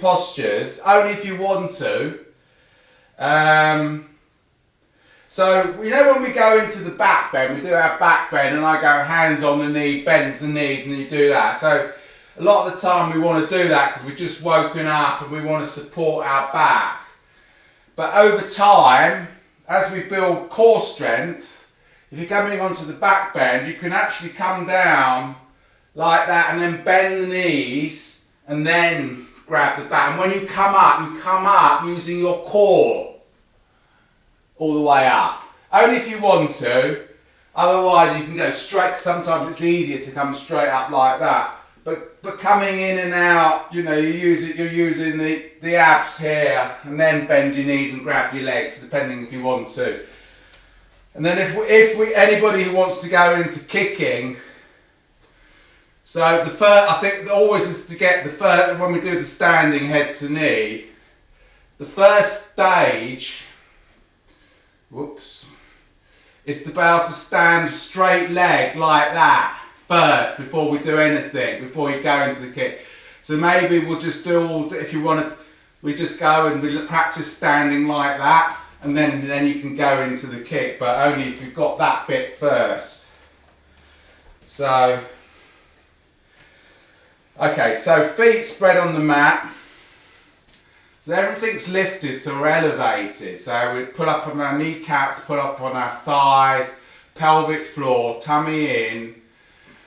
postures, only if you want to. So, you know when we go into the back bend, we do our back bend and I go hands on the knee, bends the knees and you do that. So a lot of the time we want to do that because we've just woken up and we want to support our back. But over time, as we build core strength, if you're coming onto the back bend, you can actually come down like that and then bend the knees and then grab the back. And when you come up using your core all the way up. Only if you want to, otherwise you can go straight. Sometimes it's easier to come straight up like that. But coming in and out, you know, you're using the abs here and then bend your knees and grab your legs, depending if you want to. And then if anybody who wants to go into kicking, so the first, I think always is to get the first, when we do the standing head to knee, the first stage, is to be able to stand straight leg like that first before we do anything, before you go into the kick. So maybe we'll just do, if you want to, we just go and we practice standing like that and then you can go into the kick, but only if you've got that bit first. So, okay, so feet spread on the mat. So everything's lifted, so we're elevated. So we pull up on our kneecaps, pull up on our thighs, pelvic floor, tummy in,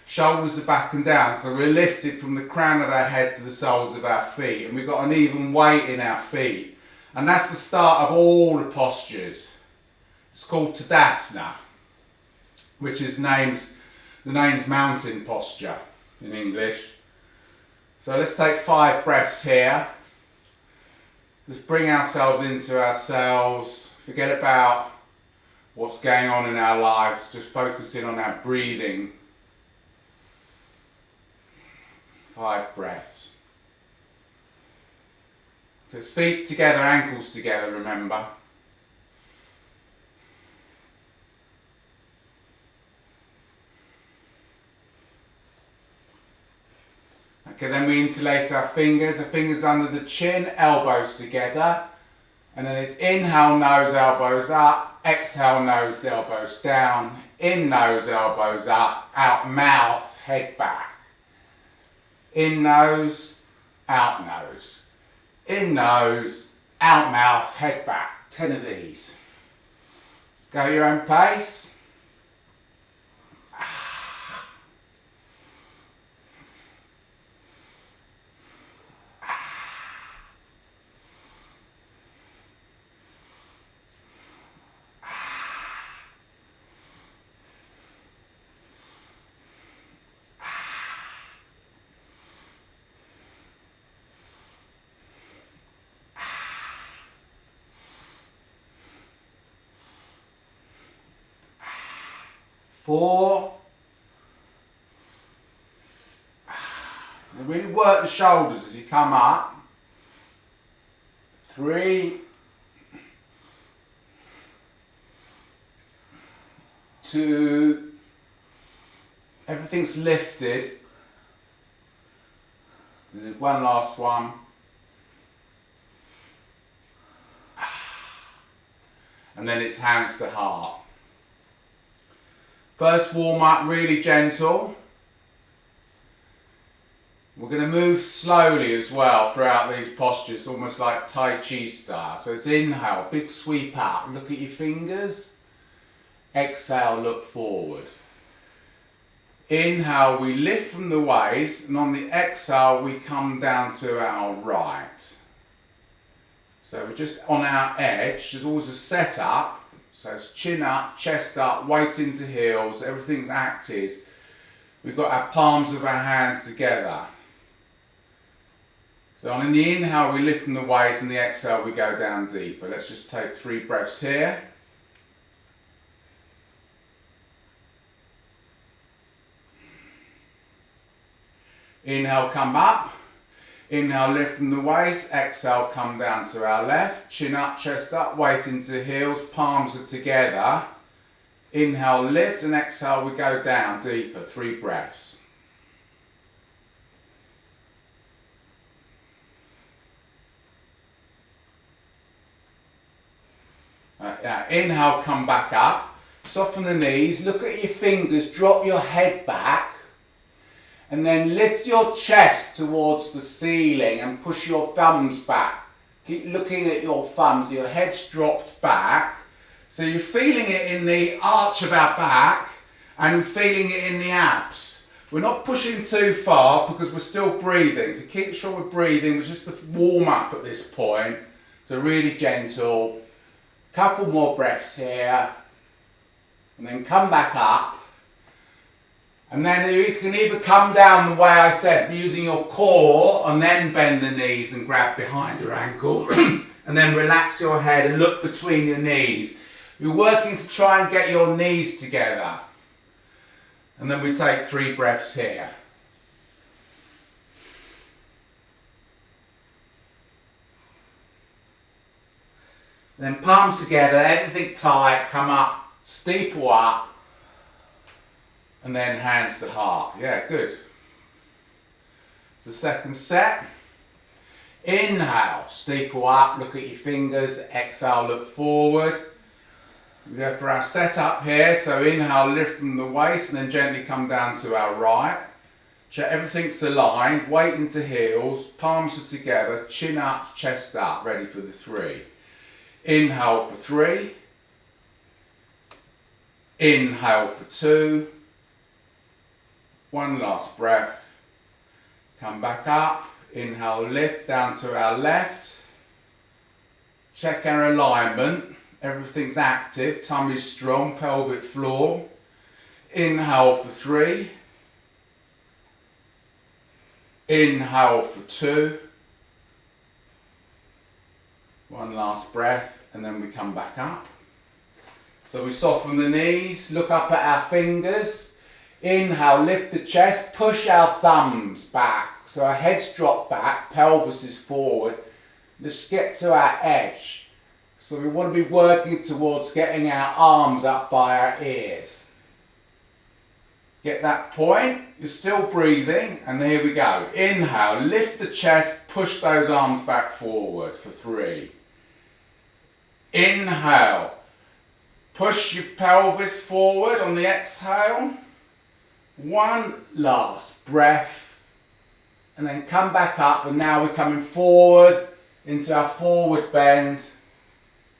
shoulders are back and down. So we're lifted from the crown of our head to the soles of our feet. And we've got an even weight in our feet. And that's the start of all the postures. It's called Tadasana, which is the name's mountain posture in English. So let's take 5 breaths here. Just bring ourselves into ourselves, forget about what's going on in our lives, just focusing on our breathing. 5 breaths. Just feet together, ankles together, remember. Okay, then we interlace our fingers under the chin, elbows together. And then it's inhale, nose, elbows up. Exhale, nose, elbows down. In, nose, elbows up. Out, mouth, head back. In, nose, out, nose. In, nose, out, mouth, head back. 10 of these. Go at your own pace. Four. And really work the shoulders as you come up. 3. 2. Everything's lifted. And then one last one. And then it's hands to heart. First warm up, really gentle. We're going to move slowly as well throughout these postures, almost like Tai Chi style. So it's inhale, big sweep out, look at your fingers. Exhale, look forward. Inhale, we lift from the waist, and on the exhale, we come down to our right. So we're just on our edge. There's always a setup. So it's chin up, chest up, weight into heels, everything's active. We've got our palms of our hands together. So on the inhale we lift from the waist and the exhale we go down deeper. Let's just take 3 breaths here. Inhale, come up. Inhale, lift from the waist. Exhale, come down to our left. Chin up, chest up, weight into heels. Palms are together. Inhale, lift, and exhale, we go down deeper. 3 breaths. Now inhale, come back up. Soften the knees, look at your fingers, drop your head back. And then lift your chest towards the ceiling and push your thumbs back. Keep looking at your thumbs, your head's dropped back. So you're feeling it in the arch of our back and feeling it in the abs. We're not pushing too far because we're still breathing. So keep sure we're breathing. It's just a warm up at this point. So really gentle. Couple more breaths here. And then come back up. And then you can either come down the way I said, using your core, and then bend the knees and grab behind your ankles. And then relax your head and look between your knees. You're working to try and get your knees together. And then we take 3 breaths here. Then palms together, everything tight, come up, steeple up. And then hands to heart. Yeah, good. The second set. Inhale, steeple up, look at your fingers. Exhale, look forward. We go for our setup here. So inhale, lift from the waist and then gently come down to our right. Check everything's aligned, weight into heels, palms are together, chin up, chest up, ready for the 3. Inhale for 3. Inhale for 2. 1 last breath. Come back up. Inhale, lift down to our left. Check our alignment. Everything's active. Tummy's strong. Pelvic floor. Inhale for 3. Inhale for 2. 1 last breath. And then we come back up. So we soften the knees. Look up at our fingers. Inhale, lift the chest, push our thumbs back. So our heads drop back, pelvis is forward. Let's get to our edge. So we want to be working towards getting our arms up by our ears. Get that point, you're still breathing, and here we go. Inhale, lift the chest, push those arms back forward for 3. Inhale, push your pelvis forward on the exhale. 1 last breath, and then come back up, and now we're coming forward into our forward bend,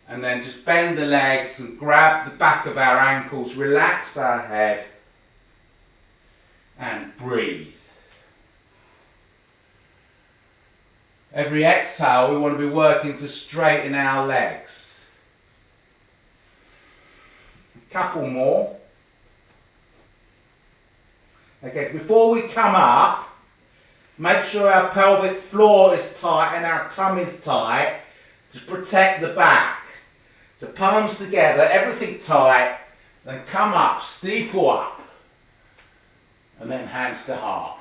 and then just bend the legs and grab the back of our ankles, relax our head and breathe. Every exhale we want to be working to straighten our legs. A couple more. Okay, so before we come up, make sure our pelvic floor is tight and our tummy's tight to protect the back. So palms together, everything tight, then come up, steeple up, and then hands to heart.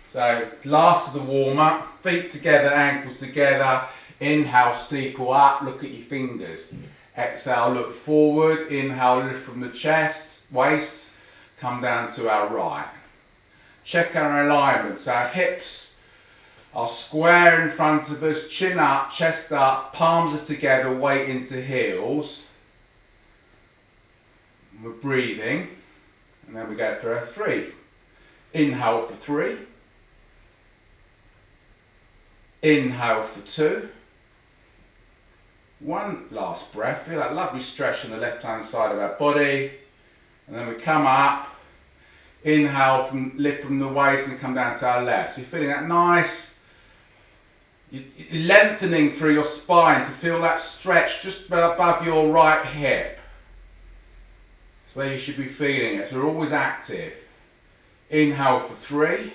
So last of the warm up, feet together, ankles together, inhale, steeple up, look at your fingers. Exhale, look forward, inhale, lift from the chest, waist, come down to our right. Check our alignments. Our hips are square in front of us, chin up, chest up, palms are together, weight into heels. We're breathing. And then we go for our 3. Inhale for 3. Inhale for 2. 1 last breath. Feel that lovely stretch on the left hand side of our body. And then we come up. Inhale, lift from the waist and come down to our left. So you're feeling that nice, you're lengthening through your spine to feel that stretch just above your right hip. That's where you should be feeling it. So we're always active. Inhale for 3.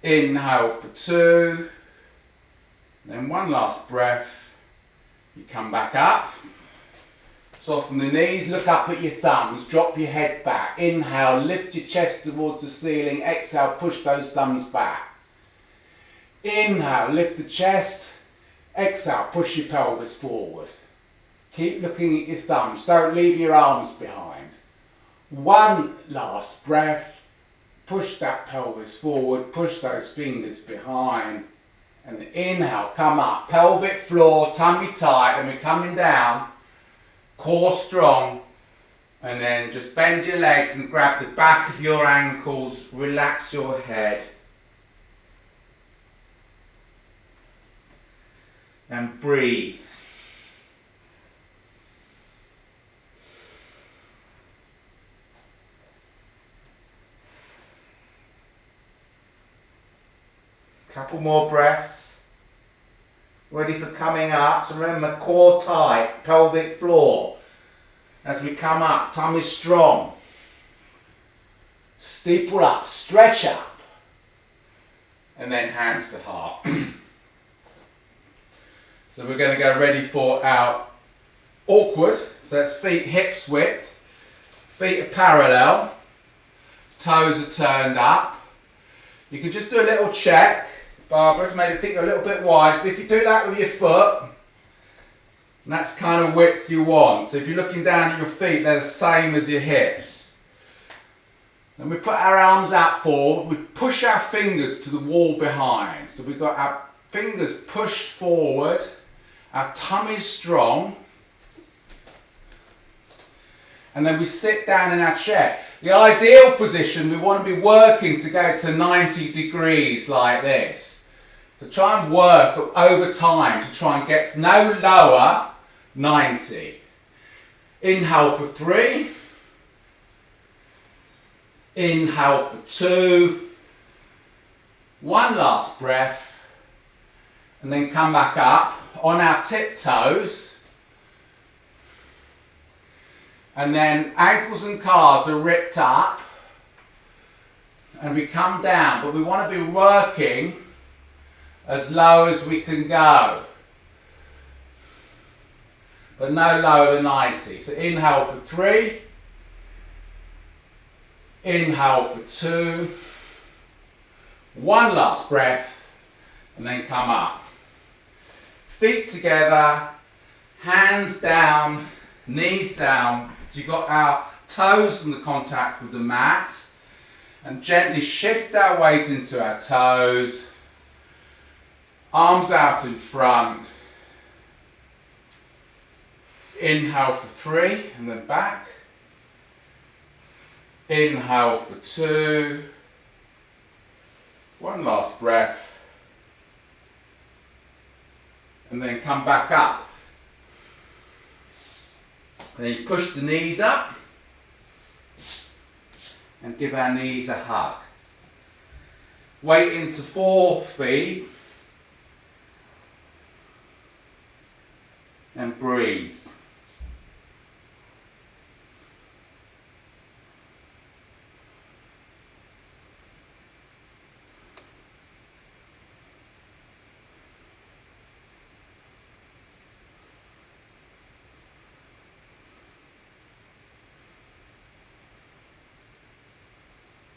Inhale for 2. Then 1 last breath. You come back up. Soften the knees, look up at your thumbs, drop your head back. Inhale, lift your chest towards the ceiling. Exhale, push those thumbs back. Inhale, lift the chest. Exhale, push your pelvis forward. Keep looking at your thumbs, don't leave your arms behind. 1 last breath. Push that pelvis forward, push those fingers behind And inhale, come up, pelvic floor, tummy tight, and we're coming down, core strong, and then just bend your legs and grab the back of your ankles, relax your head. And breathe. Couple more breaths. Ready for coming up. So remember, core tight, pelvic floor. As we come up, tummy strong. Steeple up, stretch up. And then hands to heart. So we're going to go ready for our awkward. So that's feet hips width. Feet are parallel. Toes are turned up. You can just do a little check. Barbara, maybe think a little bit wide. If you do that with your foot, that's kind of width you want. So if you're looking down at your feet, they're the same as your hips. Then we put our arms out forward. We push our fingers to the wall behind. So we've got our fingers pushed forward. Our tummy's strong. And then we sit down in our chair. The ideal position, we want to be working to go to 90 degrees like this. So try and work over time to try and get to no lower 90. Inhale for 3. Inhale for 2. One last breath. And then come back up on our tiptoes. And then ankles and calves are ripped up. And we come down, but we want to be working as low as we can go. But no lower than 90. So inhale for 3. Inhale for 2. One last breath. And then come up. Feet together. Hands down. Knees down. So you've got our toes in the contact with the mat. And gently shift our weight into our toes. Arms out in front. Inhale for 3 and then back. Inhale for 2. One last breath. And then come back up. And then you push the knees up. And give our knees a hug. Weight into 4 feet. And breathe.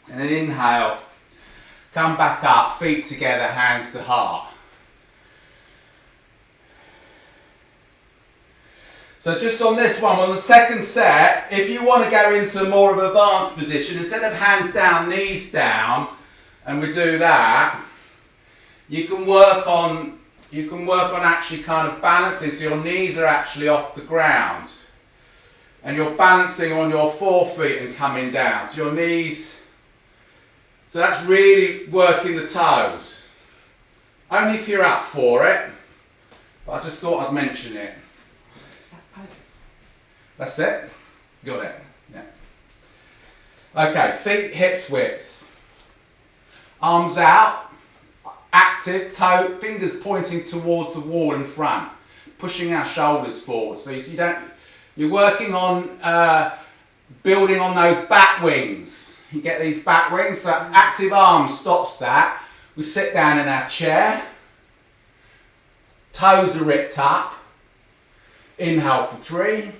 And then inhale, come back up, feet together, hands to heart. So just on this one, on the second set, if you want to go into a more of an advanced position, instead of hands down, knees down, and we do that, you can work on actually kind of balancing, so your knees are actually off the ground. And you're balancing on your 4 feet and coming down. So your knees, so that's really working the toes. Only if you're up for it, but I just thought I'd mention it. That's it? Got it? Yeah. Okay, feet hips width. Arms out, active, toe, fingers pointing towards the wall in front, pushing our shoulders forward. So you're working on building on those back wings. You get these back wings, so active arms stops that. We sit down in our chair. Toes are ripped up. Inhale for 3.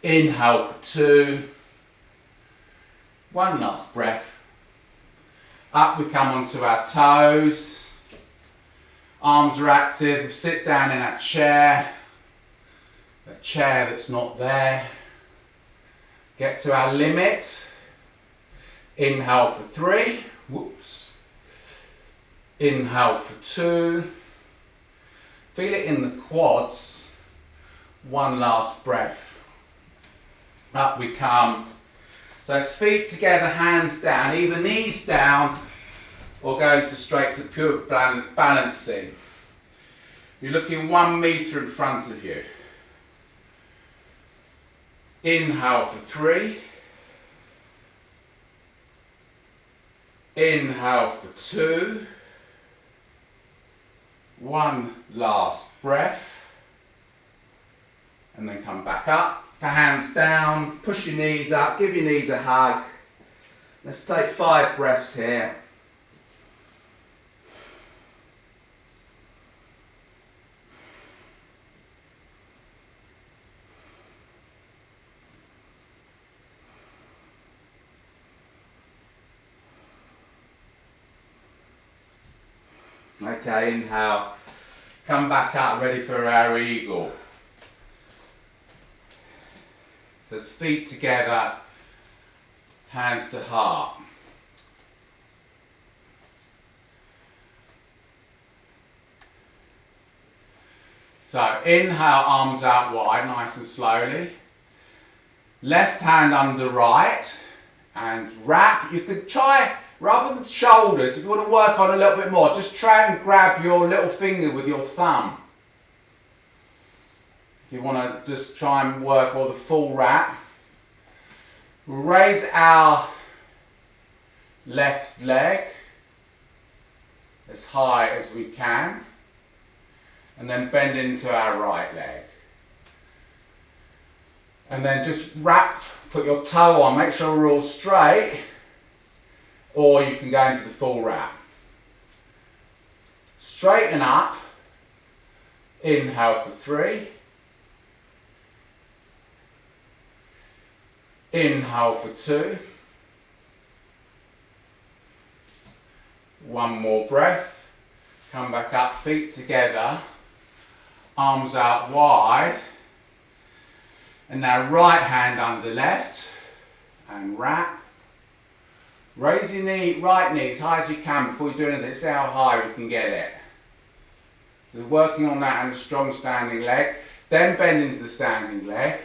Inhale for 2. One last breath. Up we come onto our toes. Arms are active. We sit down in our chair. A chair that's not there. Get to our limit. Inhale for 3. Whoops. Inhale for 2. Feel it in the quads. One last breath. Up we come. So it's feet together, hands down, either knees down or going to straight to pure balancing. You're looking 1 meter in front of you. Inhale for 3. Inhale for 2. One last breath. And then come back up. The hands down, push your knees up, give your knees a hug. Let's take 5 breaths here. Okay, inhale. Come back up, ready for our eagle. So it's feet together, hands to heart. So inhale, arms out wide, nice and slowly. Left hand under right and wrap. You could try, rather than shoulders, if you want to work on a little bit more, just try and grab your little finger with your thumb. If you want to just try and work all the full wrap. We'll raise our left leg as high as we can and then bend into our right leg. And then just wrap, put your toe on, make sure we're all straight, or you can go into the full wrap. Straighten up, inhale for 3. Inhale for 2. One more breath. Come back up, feet together, arms out wide. And now right hand under left and wrap. Raise your knee, right knee as high as you can before you do anything. See how high we can get it. So working on that and a strong standing leg. Then bend into the standing leg.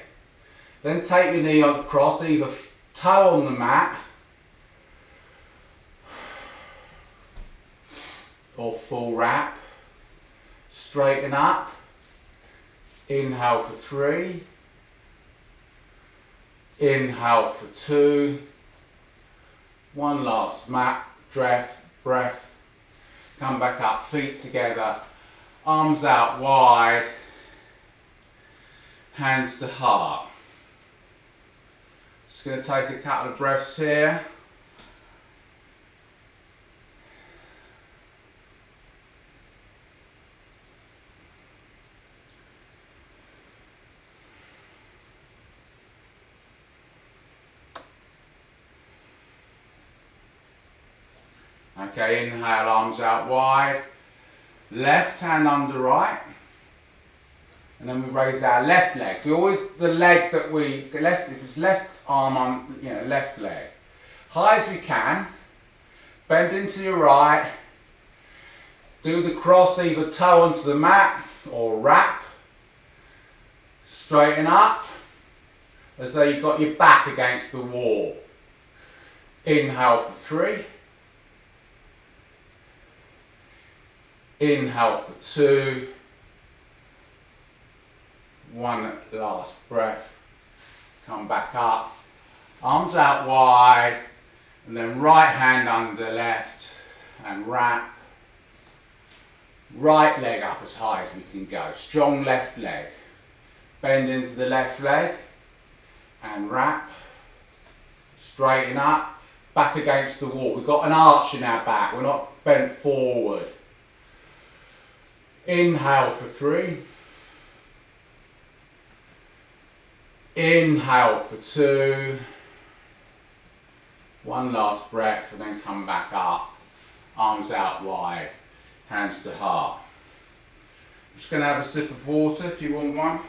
Then take your knee across, either toe on the mat or full wrap. Straighten up. Inhale for 3. Inhale for 2. One last breath. Come back up, feet together, arms out wide, hands to heart. Just going to take a couple of breaths here. Okay, inhale, arms out wide. Left hand under right. And then we raise our left leg. So always the leg that if it's left arm on, left leg. High as you can. Bend into your right. Do the cross, either toe onto the mat or wrap. Straighten up as though you've got your back against the wall. Inhale for 3. Inhale for 2. One last breath. Come back up. Arms out wide. And then right hand under left. And wrap. Right leg up as high as we can go. Strong left leg. Bend into the left leg. And wrap. Straighten up. Back against the wall. We've got an arch in our back. We're not bent forward. Inhale for 3. Inhale for 2. One last breath and then come back up. Arms out wide. Hands to heart. I'm just going to have a sip of water if you want one.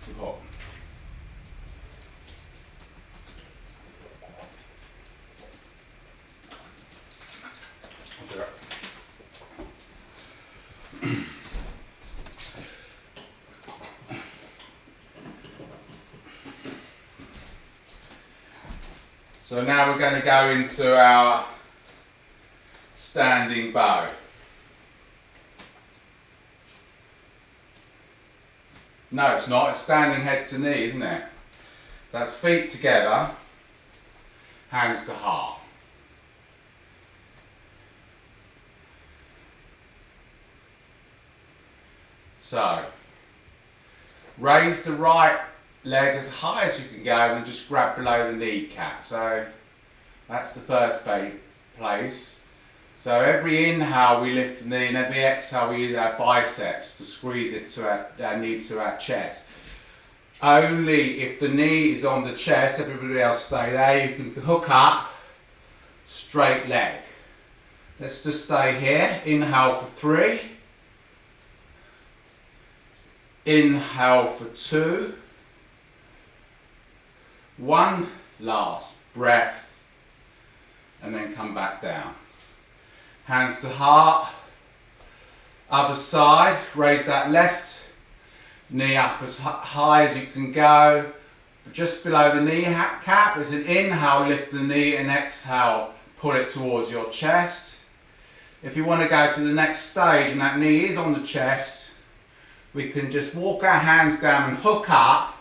Too hot. So now we're going to go into our standing bow. No, it's not. It's standing head to knee, isn't it? That's feet together, hands to heart. So, raise the right leg as high as you can go and just grab below the kneecap. So, that's the first place. So every inhale we lift the knee and every exhale we use our biceps to squeeze it to our knee to our chest. Only if the knee is on the chest, everybody else stay there, you can hook up, straight leg. Let's just stay here. Inhale for 3. Inhale for 2. 1 last breath, and then come back down. Hands to heart. Other side, raise that left knee up as high as you can go. Just below the kneecap is an inhale, lift the knee, and exhale, pull it towards your chest. If you want to go to the next stage and that knee is on the chest, we can just walk our hands down and hook up.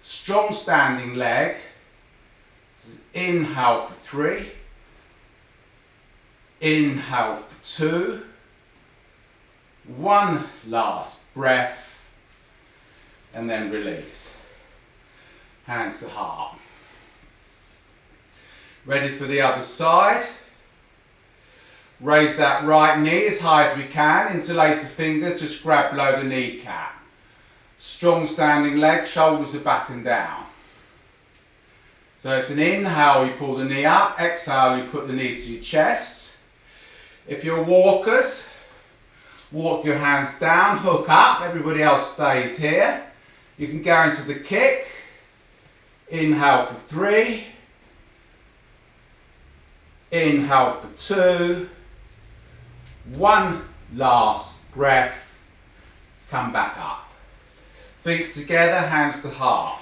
Strong standing leg. Inhale for 3. Inhale for 2. 1 last breath. And then release. Hands to heart. Ready for the other side. Raise that right knee as high as we can. Interlace the fingers, just grab below the kneecap. Strong standing leg, shoulders are back and down. So it's an inhale, you pull the knee up. Exhale, you put the knee to your chest. If you're walkers, walk your hands down, hook up. Everybody else stays here. You can go into the kick. Inhale for 3. Inhale for 2. 1 last breath. Come back up. Feet together, hands to heart.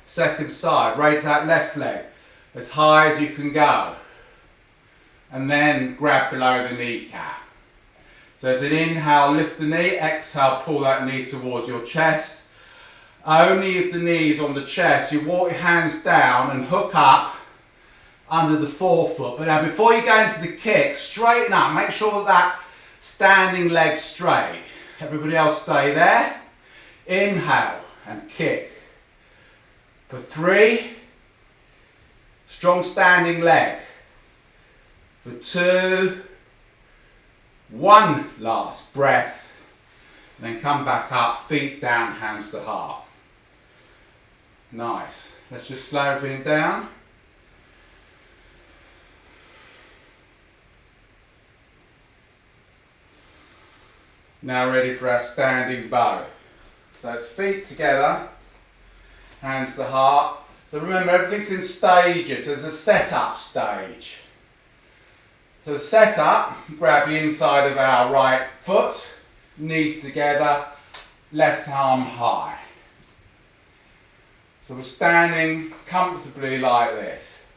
Second side, raise that left leg as high as you can go. And then grab below the kneecap. So it's an inhale, lift the knee. Exhale, pull that knee towards your chest. Only if the knee is on the chest, you walk your hands down and hook up under the forefoot. But now before you go into the kick, straighten up. Make sure that standing leg's straight. Everybody else stay there. Inhale and kick. For 3. Strong standing leg. For 2. 1 last breath. And then come back up, feet down, hands to heart. Nice. Let's just slow everything down. Now ready for our standing bow. So it's feet together, hands to heart. So remember, everything's in stages. There's a setup stage. So the setup, grab the inside of our right foot, knees together, left arm high. So we're standing comfortably like this.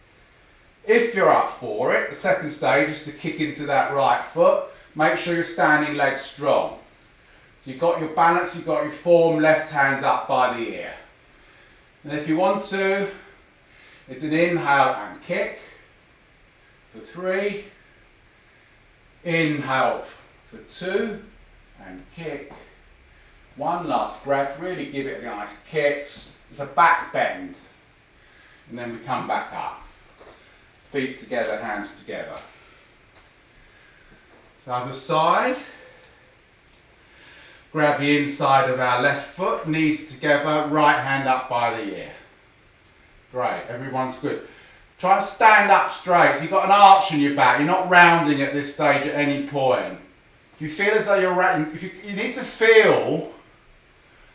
If you're up for it, the second stage is to kick into that right foot. Make sure your standing leg's strong. So you've got your balance, you've got your form, left hand's up by the ear. And if you want to, it's an inhale and kick for 3. Inhale for 2 and kick. 1 last breath, really give it a nice kick. It's a back bend. And then we come back up. Feet together, hands together. So other side. Grab the inside of our left foot, knees together, right hand up by the ear. Great, everyone's good. Try and stand up straight, so you've got an arch in your back. You're not rounding at this stage at any point. If you feel as though you're rounding, you need to feel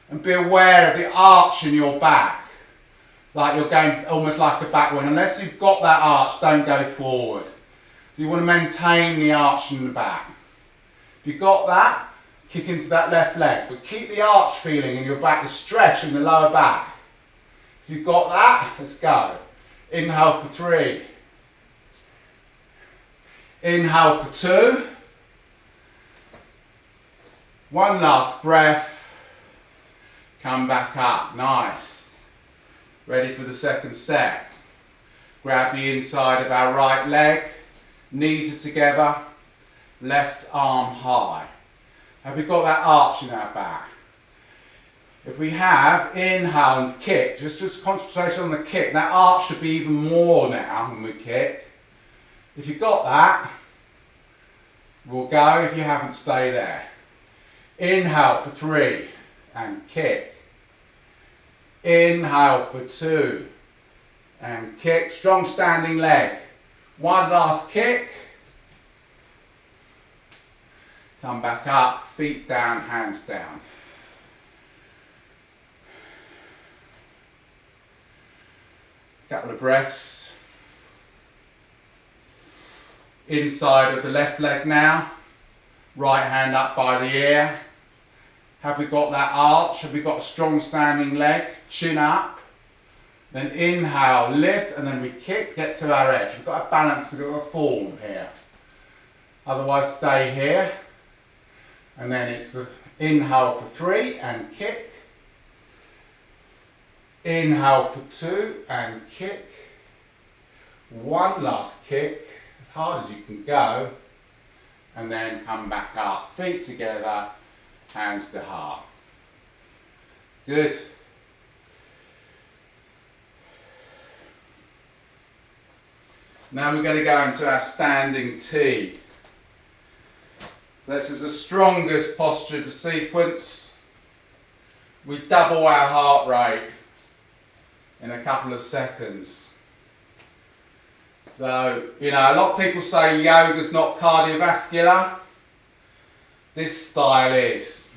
and be aware of the arch in your back. Like you're going almost like a backward. Unless you've got that arch, don't go forward. So you want to maintain the arch in the back. If you've got that, kick into that left leg. But keep the arch feeling in your back, the stretch in the lower back. If you've got that, let's go. Inhale for 3. Inhale for 2. One last breath. Come back up. Nice. Ready for the second set. Grab the inside of our right leg. Knees are together. Left arm high. Have we got that arch in our back? If we have, inhale and kick. Just concentration on the kick. That arch should be even more now when we kick. If you've got that, we'll go. If you haven't, stay there. Inhale for 3 and kick. Inhale for 2 and kick. Strong standing leg. One last kick. Come back up, feet down, hands down. Couple of breaths. Inside of the left leg now. Right hand up by the ear. Have we got that arch? Have we got a strong standing leg? Chin up. Then inhale, lift, and then we kick, get to our edge. We've got a balance, we've got a form here. Otherwise, stay here. And then it's the inhale for 3 and kick. Inhale for 2 and kick. One last kick, as hard as you can go. And then come back up, feet together, hands to heart. Good. Now we're going to go into our standing T. So this is the strongest posture of the sequence. We double our heart rate in a couple of seconds. So, you know, a lot of people say yoga's not cardiovascular. This style is.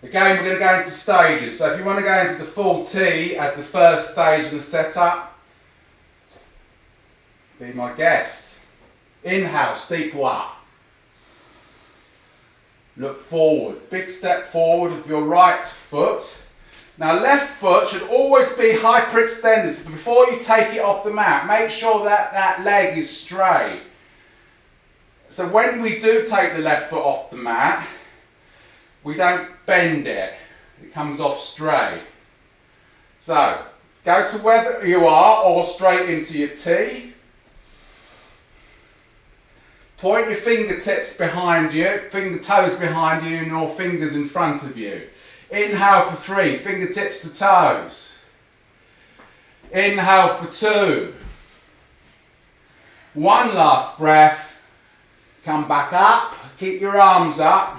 Again, we're going to go into stages. So if you want to go into the full T as the first stage in the setup, be my guest. Inhale, steeple up. Look forward. Big step forward with your right foot. Now left foot should always be hyperextended. So before you take it off the mat, make sure that that leg is straight. So when we do take the left foot off the mat, we don't bend it. It comes off straight. So go to where you are or straight into your T. Point your fingertips behind you, finger toes behind you and your fingers in front of you. Inhale for 3, fingertips to toes. Inhale for 2. One last breath. Come back up, keep your arms up.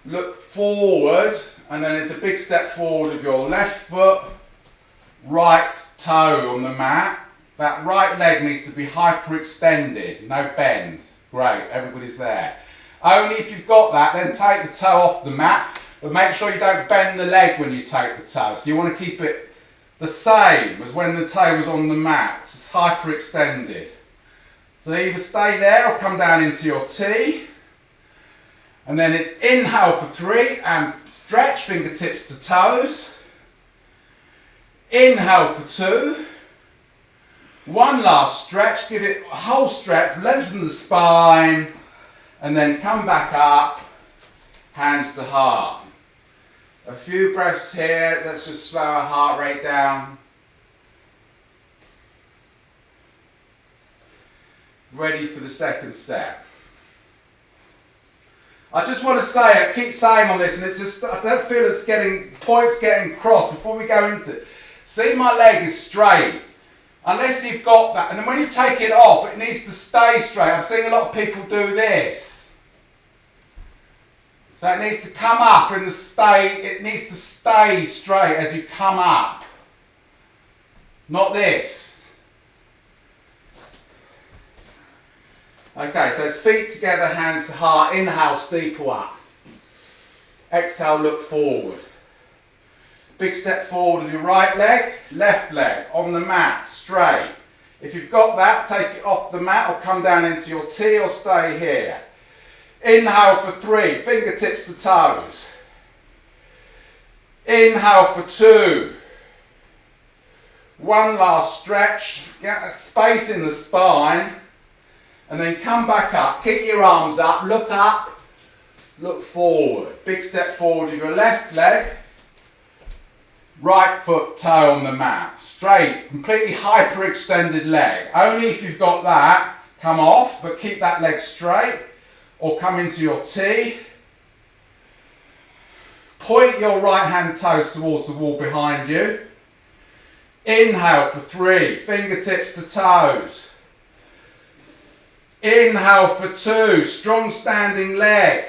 Look forward, and then it's a big step forward with your left foot, right toe on the mat. That right leg needs to be hyperextended, no bend. Great, everybody's there. Only if you've got that, then take the toe off the mat, but make sure you don't bend the leg when you take the toe. So you want to keep it the same as when the toe was on the mat. It's hyperextended. So either stay there or come down into your T. And then it's inhale for 3 and stretch, fingertips to toes. Inhale for 2. One last stretch, give it a whole stretch, lengthen the spine, and then come back up, hands to heart. A few breaths here, let's just slow our heart rate down. Ready for the second set. I just want to say, I keep saying on this, and it's just, I don't feel it's points getting crossed before we go into it. See, my leg is straight. Unless you've got that, and then when you take it off, it needs to stay straight. I'm seeing a lot of people do this. So it needs to come up and it needs to stay straight as you come up. Not this. Okay, so it's feet together, hands to heart. Inhale, steeple up. Exhale, look forward. Big step forward with your right leg, left leg on the mat, straight. If you've got that, take it off the mat or come down into your T or stay here. Inhale for 3, fingertips to toes. Inhale for 2. One last stretch, get a space in the spine, and then come back up. Keep your arms up, look forward. Big step forward with your left leg, right foot toe on the mat. Straight, completely hyperextended leg. Only if you've got that, come off, but keep that leg straight, or come into your T. Point your right hand toes towards the wall behind you. Inhale for 3, fingertips to toes. Inhale for 2, strong standing leg.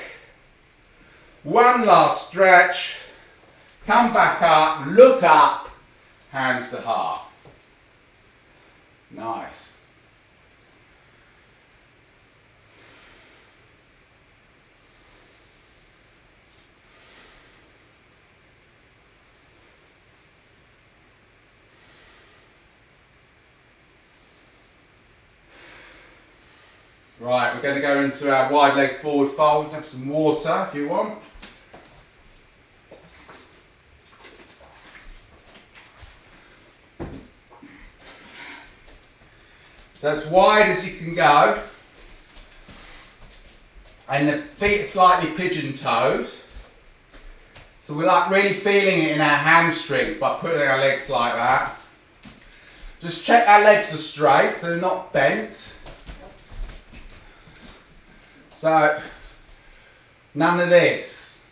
One last stretch. Come back up, look up, hands to heart. Nice. Right, we're going to go into our wide leg forward fold. Have some water if you want. So as wide as you can go. And the feet are slightly pigeon-toed. So we're like really feeling it in our hamstrings by putting our legs like that. Just check our legs are straight, so they're not bent. So, none of this.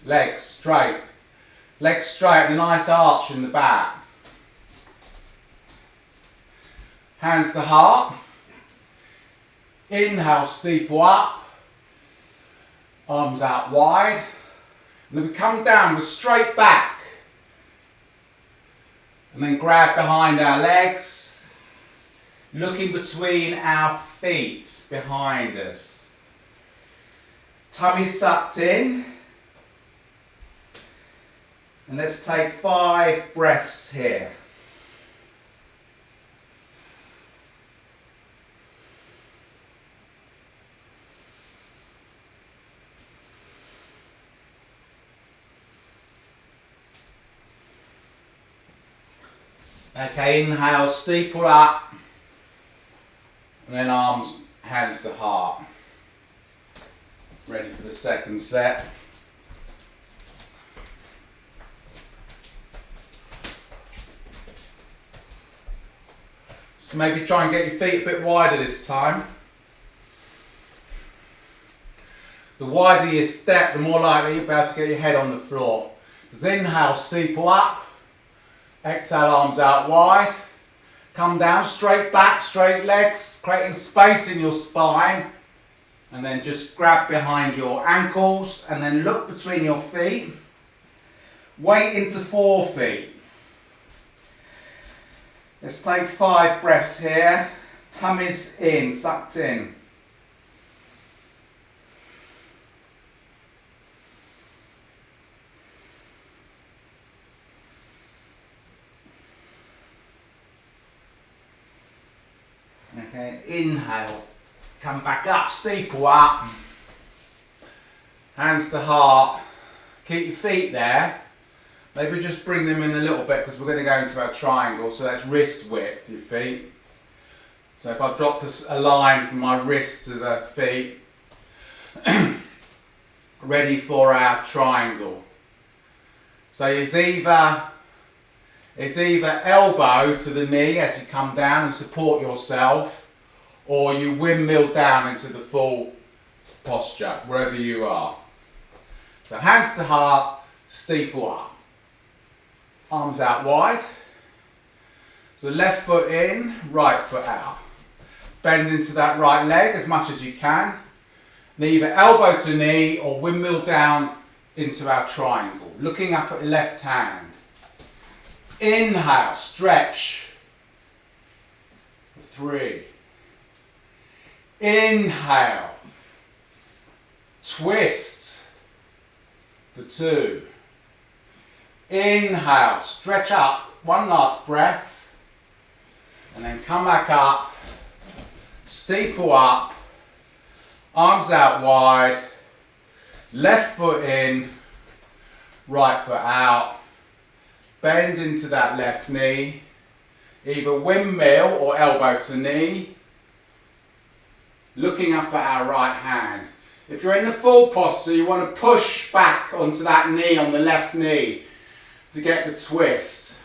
Legs straight. Legs straight and a nice arch in the back. Hands to heart. Inhale, steeple up. Arms out wide. And then we come down with straight back. And then grab behind our legs. Looking between our feet behind us. Tummy sucked in. And let's take 5 breaths here. Okay, inhale, steeple up. And then arms, hands to heart. Ready for the second set. So maybe try and get your feet a bit wider this time. The wider you step, the more likely you'll be able to get your head on the floor. So inhale, steeple up. Exhale, arms out wide. Come down, straight back, straight legs, creating space in your spine. And then just grab behind your ankles and then look between your feet. Weight into 4 feet. Let's take 5 breaths here. Tummy's in, sucked in. Okay, inhale. Come back up, steeple up. Hands to heart. Keep your feet there. Maybe just bring them in a little bit because we're going to go into our triangle. So that's wrist width, your feet. So if I dropped a line from my wrist to the feet, ready for our triangle. So it's either elbow to the knee as you come down and support yourself, or you windmill down into the full posture, wherever you are. So hands to heart, steeple up. Arms out wide. So left foot in, right foot out. Bend into that right leg as much as you can. And either elbow to knee or windmill down into our triangle. Looking up at the left hand. Inhale, stretch. 3. Inhale, twist for 2. Inhale, stretch up, one last breath, and then come back up, steeple up, arms out wide, left foot in, right foot out, bend into that left knee, either windmill or elbow to knee, looking up at our right hand. If you're in the full posture, you want to push back onto that knee on the left knee to get the twist.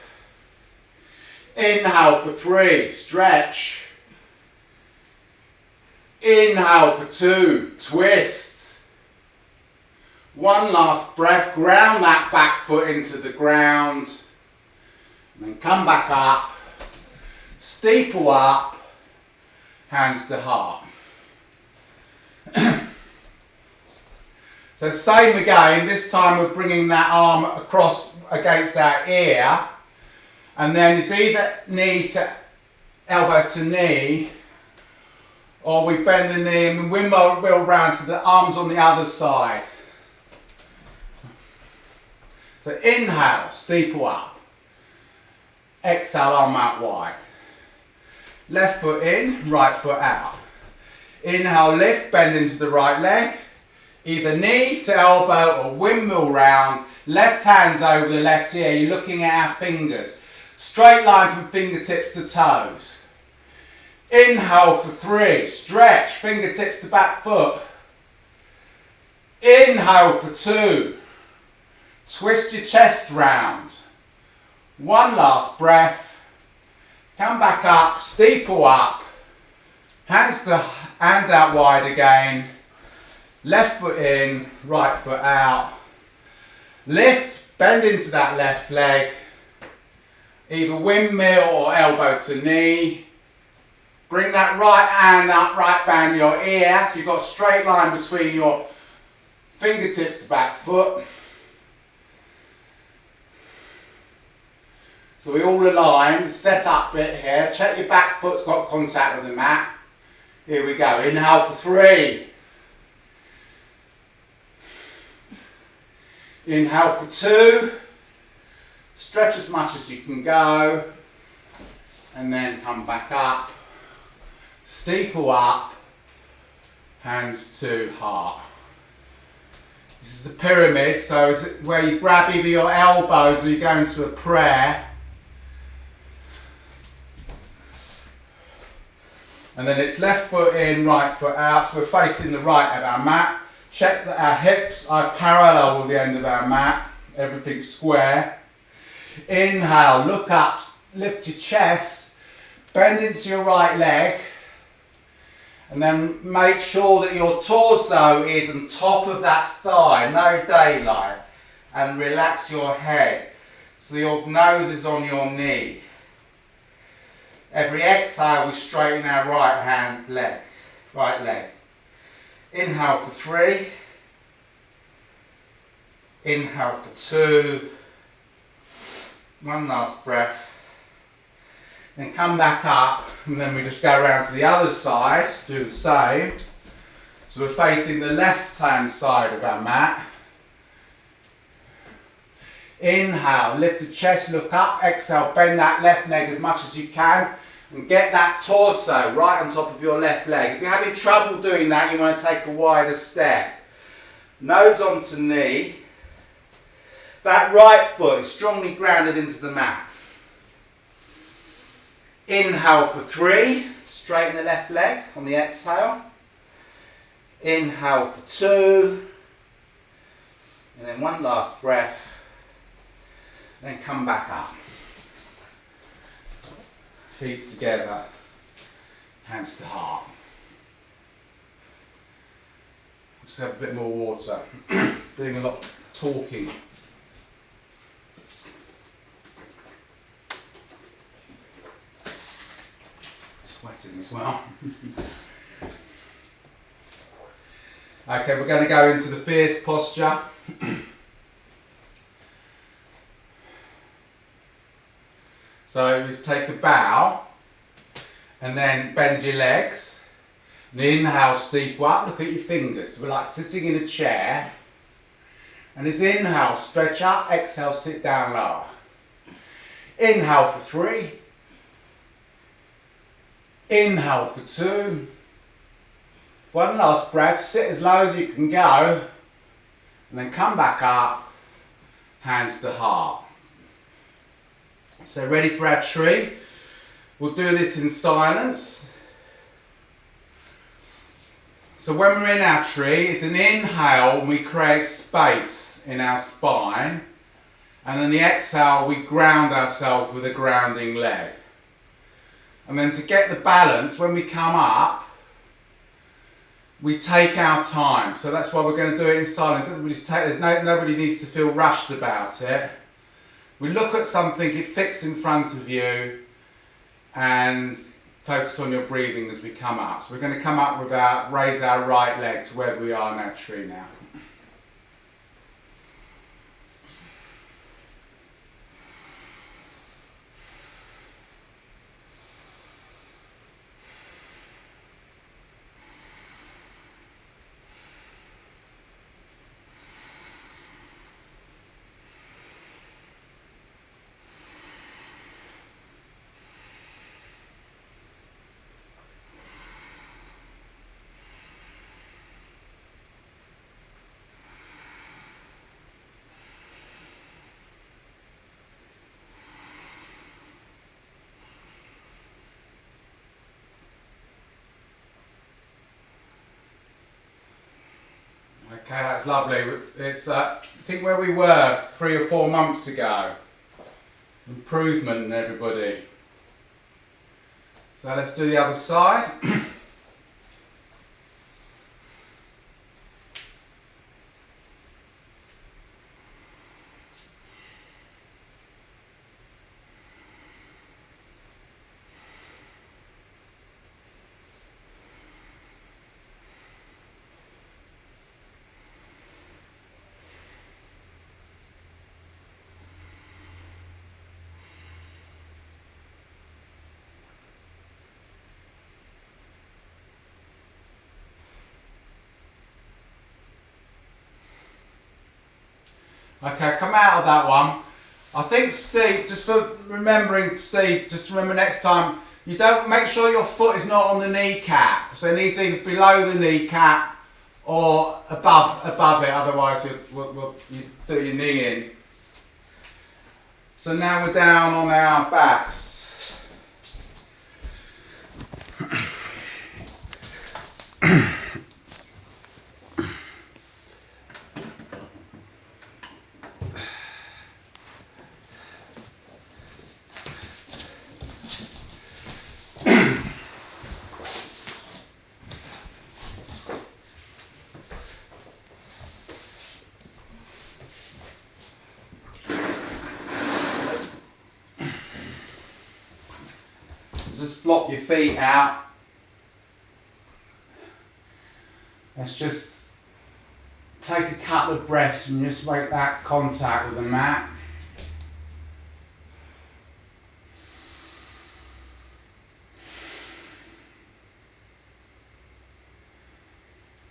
Inhale for 3, stretch. Inhale for 2, twist. One last breath, ground that back foot into the ground. And then come back up, steeple up, hands to heart. So same again, this time we're bringing that arm across against our ear, and then it's either knee to elbow to knee, or we bend the knee and we windmill round so the arm's on the other side. So inhale, steeple up. Exhale, arm out wide. Left foot in, right foot out. Inhale, lift, bend into the right leg. Either knee to elbow or windmill round. Left hand's over the left ear. You're looking at our fingers. Straight line from fingertips to toes. Inhale for 3. Stretch, fingertips to back foot. Inhale for 2. Twist your chest round. One last breath. Come back up, steeple up. Hands out wide again. Left foot in, right foot out. Lift, bend into that left leg. Either windmill or elbow to knee. Bring that right hand up, right band your ear. So you've got a straight line between your fingertips to back foot. So we all aligned, set up bit here. Check your back foot's got contact with the mat. Here we go. Inhale for 3. Inhale for 2. Stretch as much as you can go. And then come back up. Steeple up. Hands to heart. This is a pyramid, so it's where you grab either your elbows or you go into a prayer. And then it's left foot in, right foot out. So we're facing the right of our mat. Check that our hips are parallel with the end of our mat. Everything's square. Inhale, look up, lift your chest, bend into your right leg. And then make sure that your torso is on top of that thigh, no daylight. And relax your head. So your nose is on your knee. Every exhale, we straighten our right leg. Inhale for 3. Inhale for 2. One last breath. Then come back up, and then we just go around to the other side, do the same. So we're facing the left hand side of our mat. Inhale, lift the chest, look up. Exhale, bend that left leg as much as you can and get that torso right on top of your left leg. If you're having trouble doing that, you want to take a wider step. Nose onto knee. That right foot is strongly grounded into the mat. Inhale for 3. Straighten the left leg on the exhale. Inhale for 2. And then one last breath. Then come back up. Feet together, hands to heart. Just have a bit more water. Doing a lot of talking. Sweating as well. Okay, we're going to go into the fierce posture. So you take a bow and then bend your legs. And inhale, steeple up, look at your fingers. So we're like sitting in a chair. And as inhale, stretch up, exhale, sit down lower. Inhale for 3. Inhale for 2. One last breath, sit as low as you can go. And then come back up, hands to heart. So ready for our tree. We'll do this in silence. So when we're in our tree, it's an inhale and we create space in our spine. And then the exhale, we ground ourselves with a grounding leg. And then to get the balance, when we come up, we take our time. So that's why we're going to do it in silence. Nobody needs to feel rushed about it. We look at something, it fits in front of you, and focus on your breathing as we come up. So we're going to come up raise our right leg to where we are in our tree now. Okay, that's lovely. It's I think where we were 3 or 4 months ago. Improvement in everybody. So let's do the other side. Okay, come out of that one. I think Steve, just remember next time, you don't make sure your foot is not on the kneecap. So anything below the kneecap or above it, otherwise you do your knee in. So now we're down on our backs. Just flop your feet out. Let's just take a couple of breaths and just make that contact with the mat.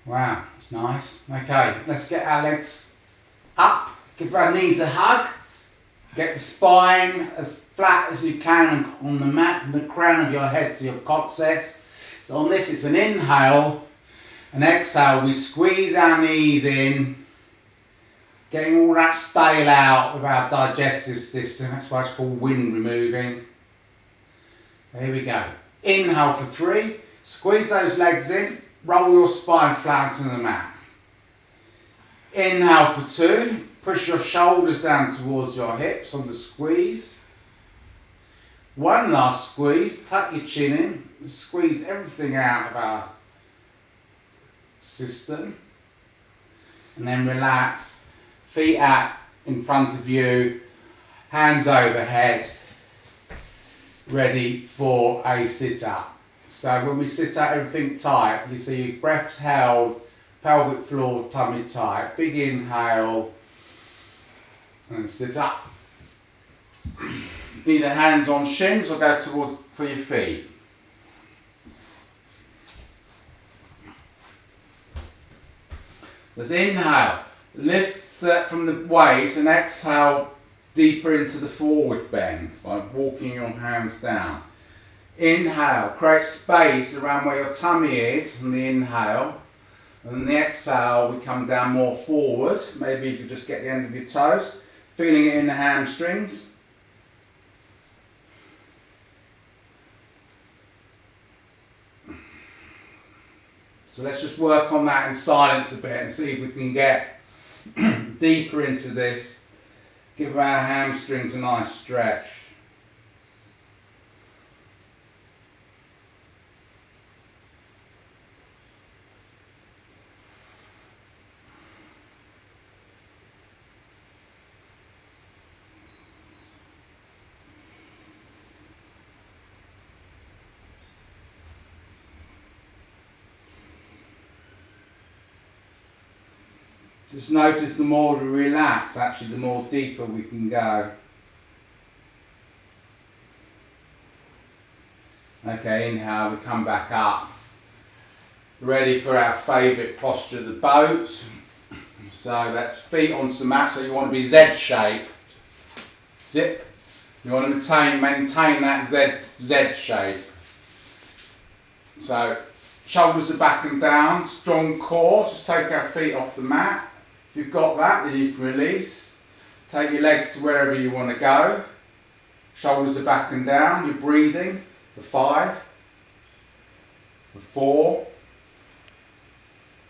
Wow, that's nice. Okay, let's get our legs up, give our knees a hug. Get the spine as flat as you can on the mat, from the crown of your head to your coccyx. So on this, it's an inhale, and exhale, we squeeze our knees in, getting all that stale out of our digestive system. That's why it's called wind removing. Here we go. Inhale for 3, squeeze those legs in, roll your spine flat onto the mat. Inhale for 2. Push your shoulders down towards your hips on the squeeze. One last squeeze, tuck your chin in, squeeze everything out of our system. And then relax, feet out in front of you, hands overhead, ready for a sit up. So when we sit up, everything tight, you see your breaths held, pelvic floor, tummy tight, big inhale, and sit up. Either hands on shins or go towards for your feet. Let's inhale, lift that from the waist, and exhale deeper into the forward bend by walking your hands down. Inhale, create space around where your tummy is from the inhale. And then the exhale, we come down more forward. Maybe you could just get the end of your toes. Feeling it in the hamstrings. So let's just work on that in silence a bit and see if we can get deeper into this. Give our hamstrings a nice stretch. Just notice the more we relax, actually the more deeper we can go. Okay, inhale, we come back up. Ready for our favourite posture, the boat. So that's feet onto the mat, so you want to be Z shape. Zip. You want to maintain that Z shape. So shoulders are back and down, strong core, just take our feet off the mat. If you've got that, then you can release. Take your legs to wherever you want to go. Shoulders are back and down, you're breathing for 5, for 4,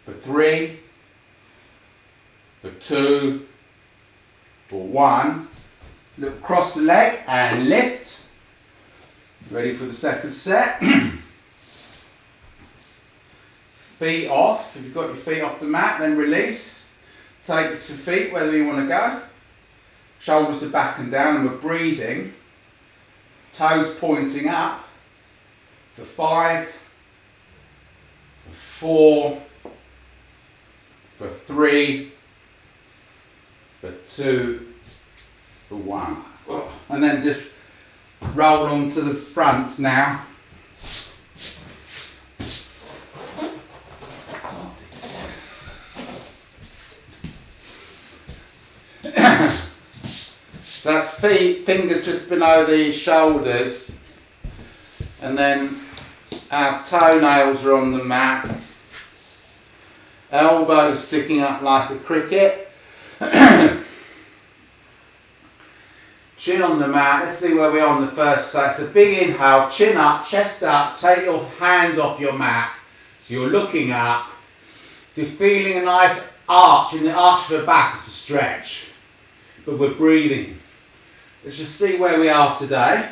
for 3, for 2, for 1. Look across the leg and lift. Ready for the second set. Feet off. If you've got your feet off the mat, then release. Take it to feet wherever you want to go. Shoulders are back and down and we're breathing. Toes pointing up. For 5, for 4, for 3, for 2, for 1. And then just roll onto the fronts now. So that's feet, fingers just below the shoulders, and then our toenails are on the mat, elbows sticking up like a cricket, chin on the mat. Let's see where we are on the first set. So big inhale, chin up, chest up, take your hands off your mat, so you're looking up, so you're feeling a nice arch in the arch of the back. It's a stretch, but we're breathing. Let's just see where we are today.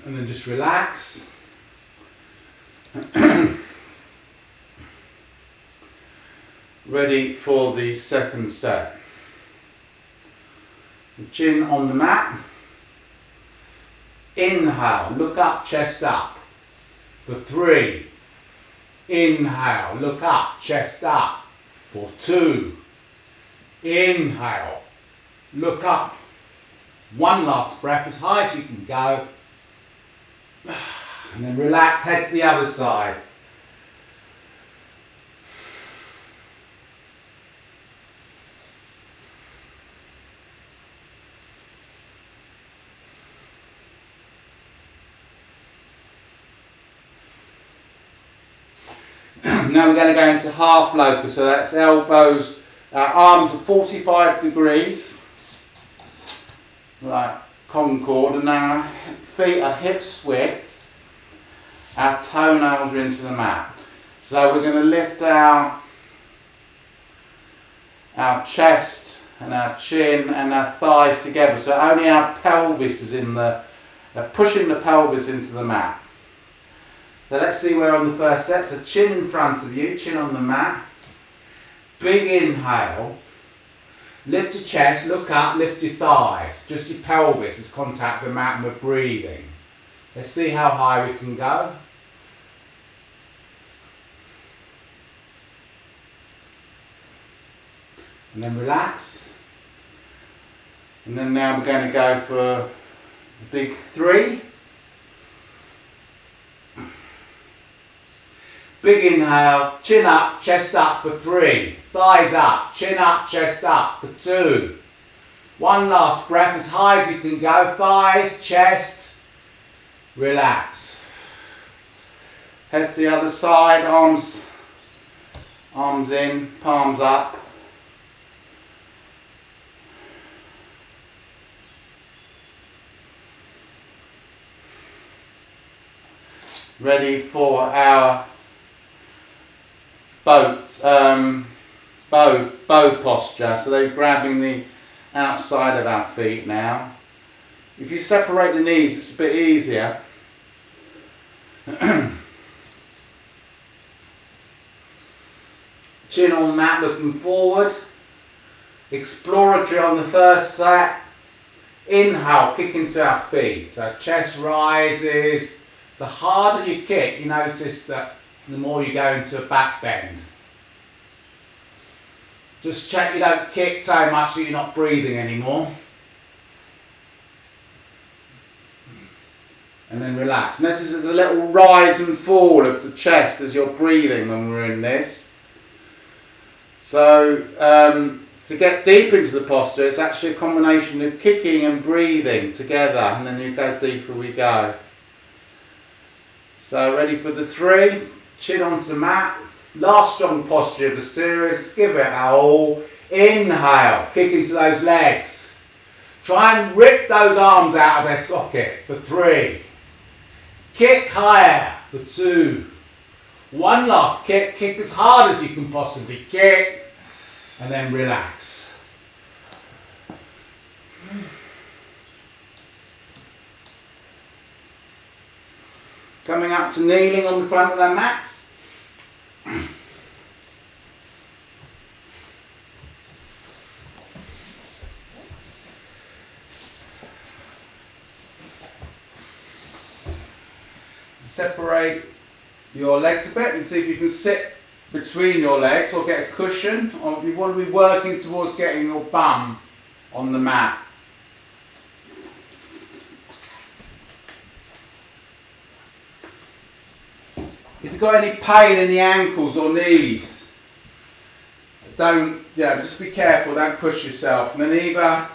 And then just relax. Ready for the second set. The chin on the mat. Inhale, look up, chest up. For 3. Inhale, look up, chest up. For 2. Inhale, look up. One last breath, as high as you can go. And then relax, head to the other side. Now we're going to go into half locust, so that's elbows, arms are 45 degrees, like Concord, and our feet are hips width, our toenails are into the mat. So we're going to lift our chest and our chin and our thighs together, so only our pelvis is in the, pushing the pelvis into the mat. So let's see where on the first set. So chin in front of you, chin on the mat. Big inhale. Lift your chest, look up, lift your thighs. Just your pelvis is contact the mat and we're breathing. Let's see how high we can go. And then relax. And then now we're going to go for the big 3. Big inhale, chin up, chest up for 3. Thighs up, chin up, chest up for 2. One last breath, as high as you can go. Thighs, chest, relax. Head to the other side, arms in, palms up. Ready for our bow posture. So they're grabbing the outside of our feet now. If you separate the knees, it's a bit easier. Chin on mat, looking forward. Exploratory on the first set. Inhale, kick into our feet. So chest rises. The harder you kick, you notice that the more you go into a back bend. Just check you don't kick so much that you're not breathing anymore. And then relax. Notice there's a little rise and fall of the chest as you're breathing when we're in this. So to get deep into the posture, it's actually a combination of kicking and breathing together, and then you go deeper we go. So ready for the 3, chin onto the mat. Last strong posture of the series. Let's give it a all. Inhale, kick into those legs. Try and rip those arms out of their sockets for 3. Kick higher for 2. One last kick. Kick as hard as you can possibly kick. And then relax. Coming up to kneeling on the front of their mats. Separate your legs a bit and see if you can sit between your legs or get a cushion, or you want to be working towards getting your bum on the mat. If you've got any pain in the ankles or knees, just be careful, don't push yourself. And then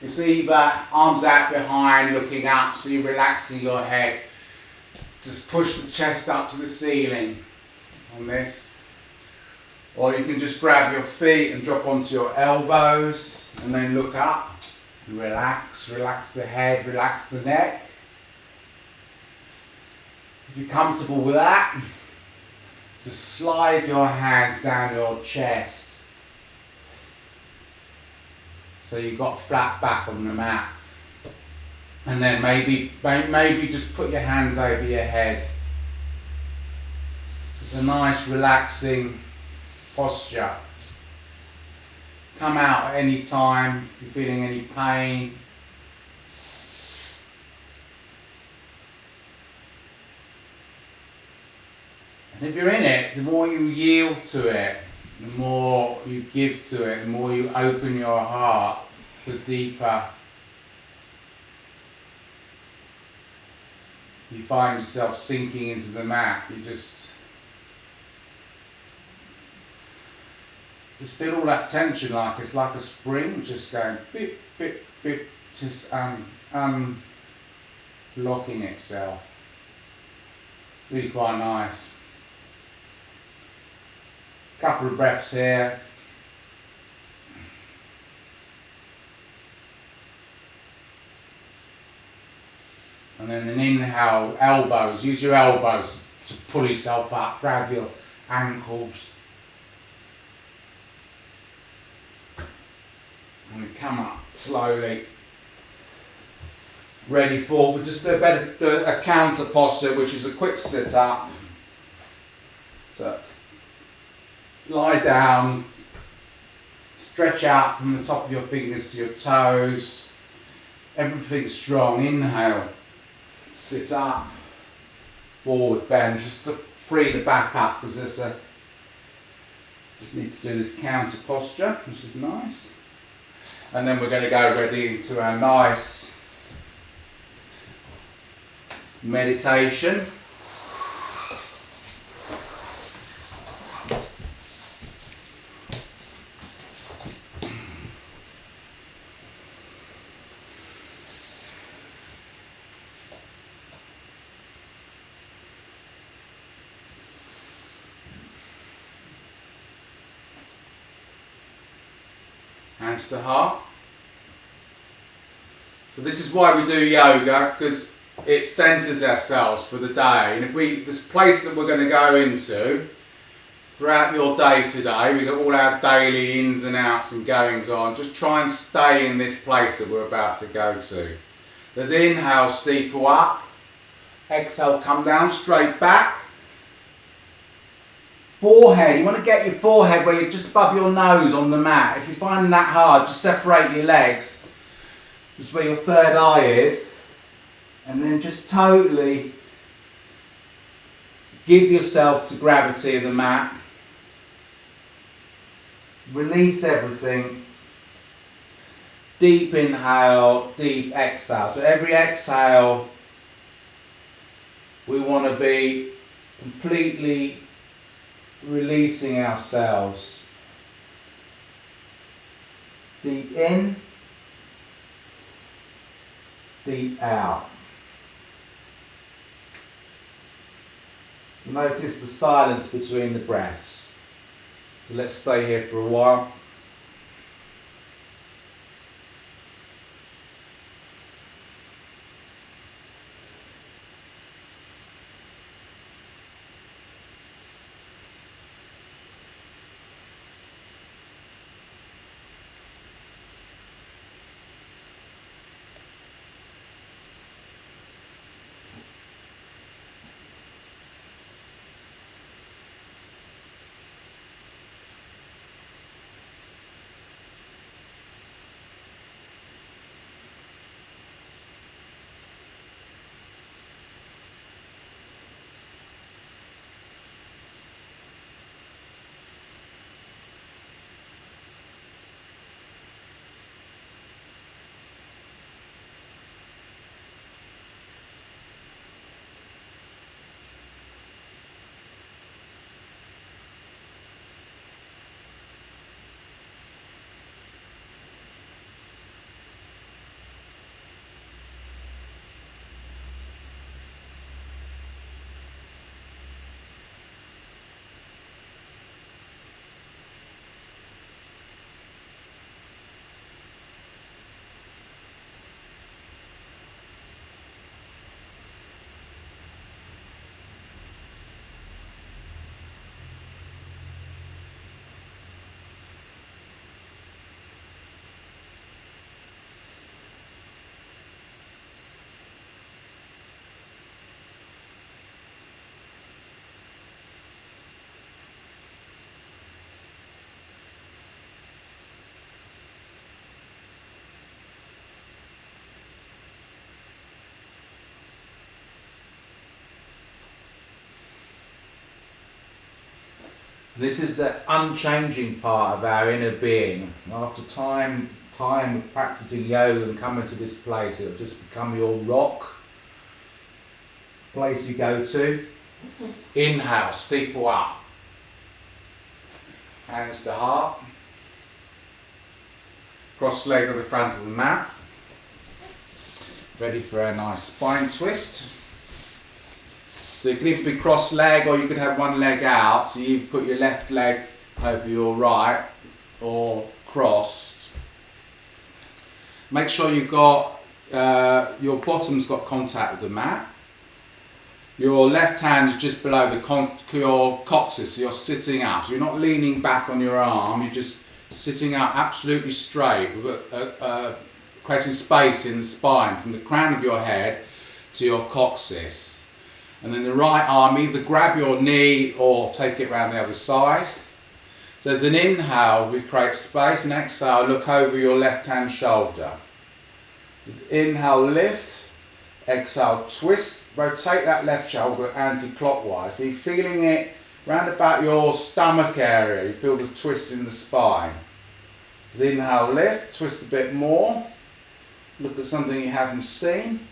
it's either arms out behind looking up, so you're relaxing your head. Just push the chest up to the ceiling on this. Or you can just grab your feet and drop onto your elbows and then look up and relax. Relax the head, relax the neck. If you're comfortable with that, just slide your hands down your chest. So you've got flat back on the mat. And then maybe just put your hands over your head. It's a nice relaxing posture. Come out at any time if you're feeling any pain. And if you're in it, the more you yield to it, the more you give to it, the more you open your heart, the deeper you find yourself sinking into the mat. You just feel all that tension like it's like a spring just going bip, bip, bip, just unlocking itself. Really quite nice. Couple of breaths here. And then an inhale, elbows. Use your elbows to pull yourself up. Grab your ankles. And come up slowly. Ready for, we'll just do a counter posture, which is a quick sit up. So lie down, stretch out from the top of your fingers to your toes. Everything strong. Inhale. Sit up, forward bend, just to free the back up because just need to do this counter posture, which is nice. And then we're going to go ready into our nice meditation. Hands to heart. So this is why we do yoga, because it centres ourselves for the day. And if this place that we're going to go into, throughout your day today, we've got all our daily ins and outs and goings on. Just try and stay in this place that we're about to go to. There's inhale, steeple up. Exhale, come down, straight back. Forehead, you want to get your forehead where you're just above your nose on the mat. If you're finding that hard, just separate your legs. Just where your third eye is. And then just totally give yourself to gravity of the mat. Release everything. Deep inhale, deep exhale. So every exhale, we want to be completely releasing ourselves. Deep in, deep out. So notice the silence between the breaths. So let's stay here for a while. This is the unchanging part of our inner being. After time of practicing yoga and coming to this place, it'll just become your rock, place you go to. Inhale, steeple up. Hands to heart. Cross leg on the front of the mat. Ready for a nice spine twist. So you can either be cross leg or you could have one leg out. So you put your left leg over your right or crossed. Make sure you've got, your bottom's got contact with the mat. Your left hand is just below your coccyx, so you're sitting up. So you're not leaning back on your arm, you're just sitting up absolutely straight, creating space in the spine from the crown of your head to your coccyx. And then the right arm, either grab your knee or take it around the other side. So as an inhale, we create space, and exhale, look over your left hand shoulder. Inhale, lift. Exhale, twist. Rotate that left shoulder anti-clockwise. So you're feeling it round about your stomach area. You feel the twist in the spine. So inhale, lift. Twist a bit more. Look at something you haven't seen.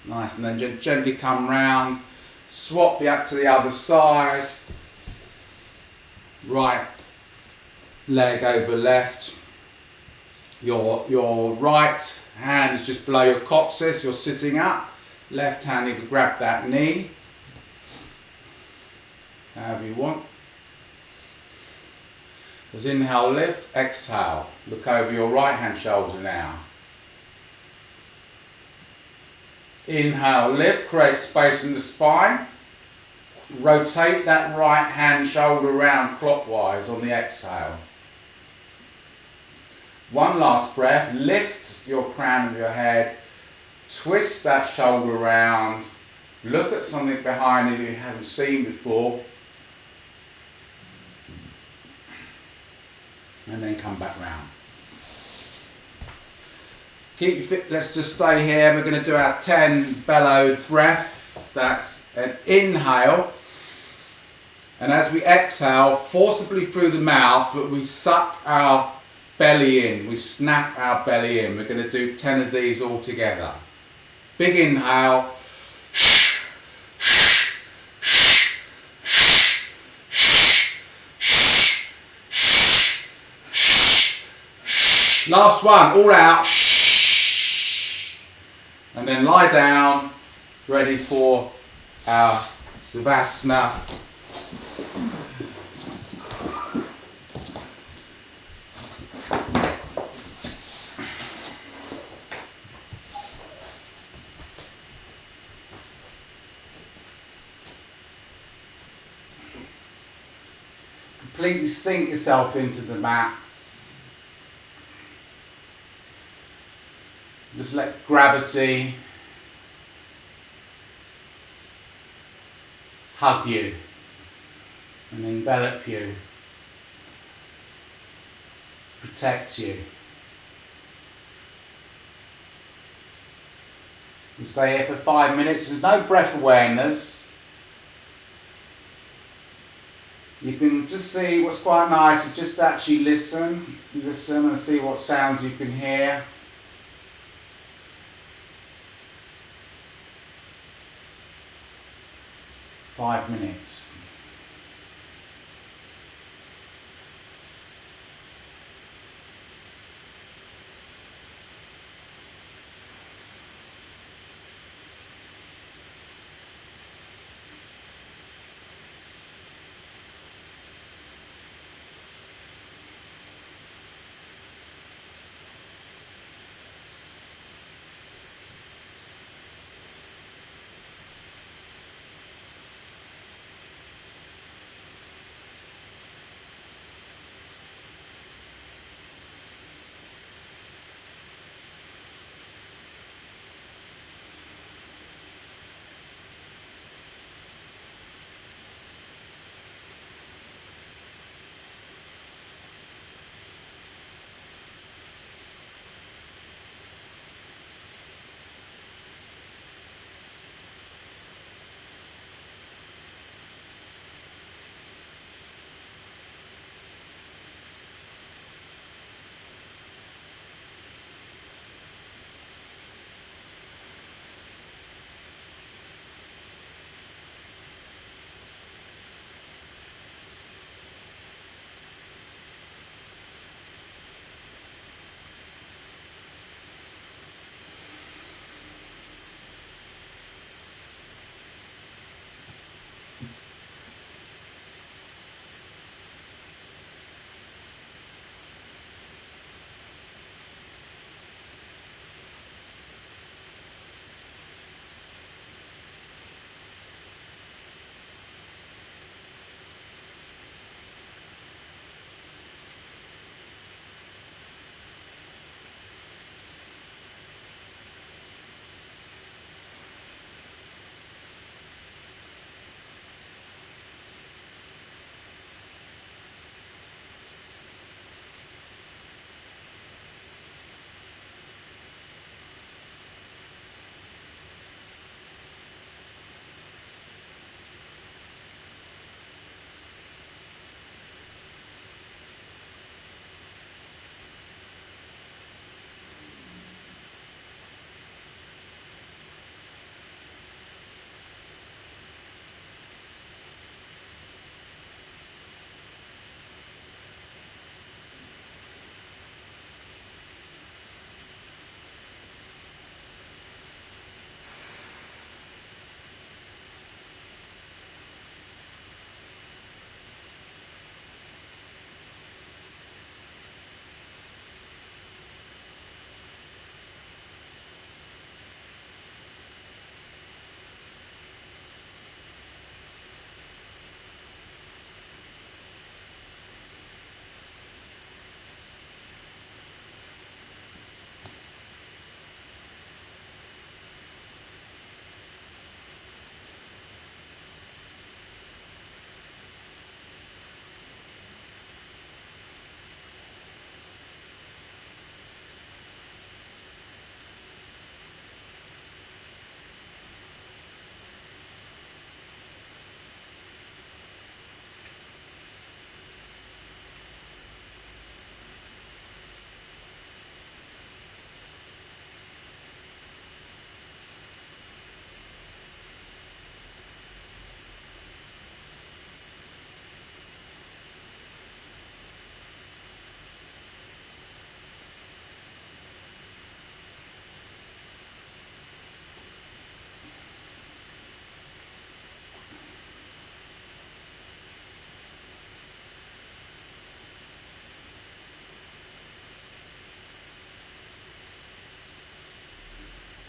Nice, and then gently come round, swap the up to the other side, right leg over left, your right hand is just below your coccyx, you're sitting up, left hand you can grab that knee, however you want. As inhale, lift, exhale, look over your right hand shoulder now. Inhale, lift, create space in the spine. Rotate that right hand shoulder around clockwise on the exhale. One last breath, lift your crown of your head, twist that shoulder around, look at something behind you you haven't seen before, and then come back round. Keep your fit, let's just stay here. We're going to do our 10 bellowed breath. That's an inhale. And as we exhale, forcibly through the mouth, but we suck our belly in. We snap our belly in. We're going to do 10 of these all together. Big inhale. Last one, all out. And then lie down, ready for our Savasana. Completely sink yourself into the mat. Just let gravity hug you and envelop you, protect you. You stay here for 5 minutes. There's no breath awareness. You can just see what's quite nice is just actually listen and see what sounds you can hear. Five minutes.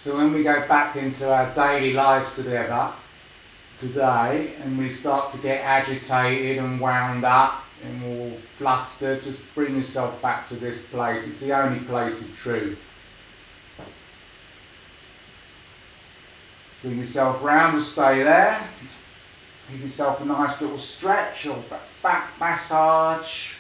So when we go back into our daily lives together today and we start to get agitated and wound up and all flustered, just bring yourself back to this place. It's the only place of truth. Bring yourself round and stay there. Give yourself a nice little stretch or back massage.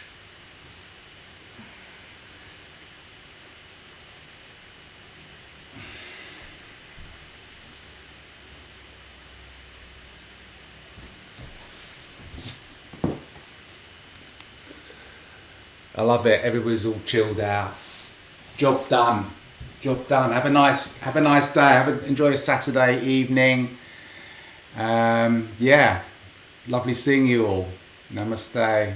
I love it. Everybody's all chilled out. Job done. Job done. Have a nice day. Enjoy your Saturday evening. Yeah. Lovely seeing you all. Namaste.